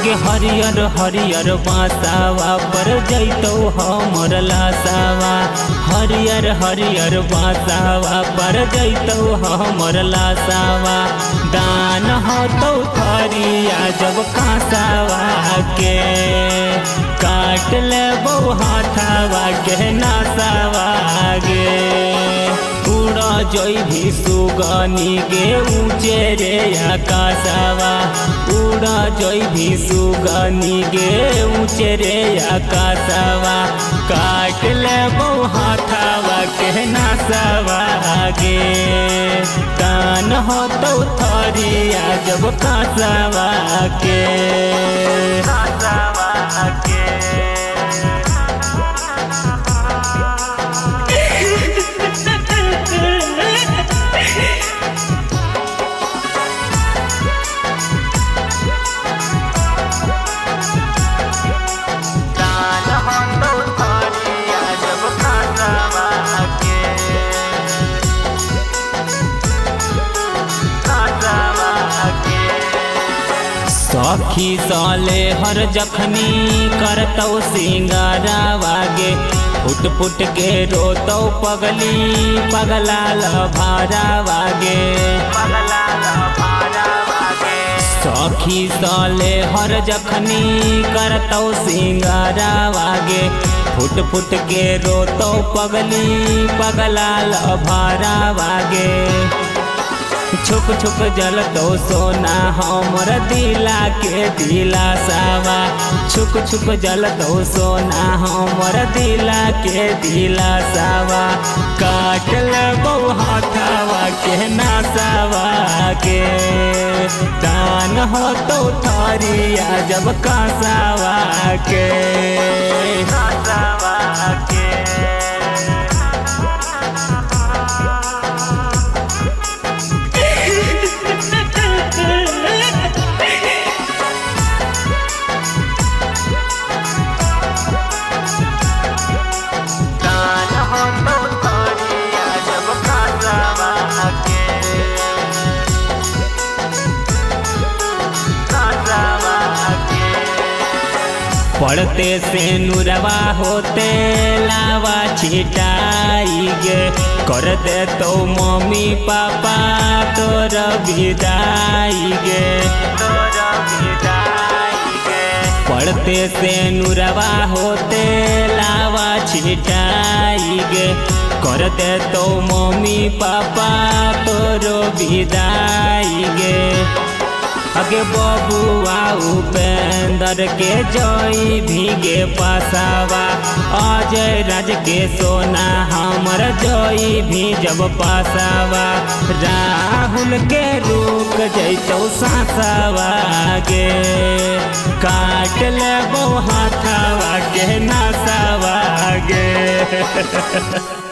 आगे हरियर हरियर बासावा पर जैतो हमर लासावा। हरियर हरियर बासावा पर जैतो हमर लासावा। दान होतो थरिया जब कासावा के काट लेबो हाथावा के नासावा गे। उड़ा जोई भी सुगनी गे ऊंचे रे आकाशवा। उड़ा जोई भी सुगनी गे ऊंचे रे आकाशवा। काट लेबो हाथावा के नासावा गे। दान होतो थरिया जब कासावा के सखी साले हर जखनी करतौ सिंगारावा गे। फुट फुट के रोतौ पगली पगला लभारावा गे। सखी साले हर जखनी करतौ सिंगारावा गे। फुट फुट के रोतौ पगली पगला लभारावा गे। छुक छुक जलतो सोना हमर दिला के दिलासावा। छुक छुक जलतो सोना हमर दिला के दिलासावा। काट लेबो हाथावा के नासावा के। दान होतो थरिया जब कासावा के पढ़ते से नुरवा होते लावा छिटाई गे। कर दे तो मम्मी पापा तोर विदाई गे। पढ़ते से नुरवा होते लावा छिटाई गे। कर दे तो मम्मी पापा तोर विदाई गे। अगे बबुआ उपेंद्र के जोई भीगे पासावा। अजय राज के सोना हमर जोई भी जब पासावा। राहुल के रुक जैतो सासावा गे। काट लेबो हाथावा के नासावा गे।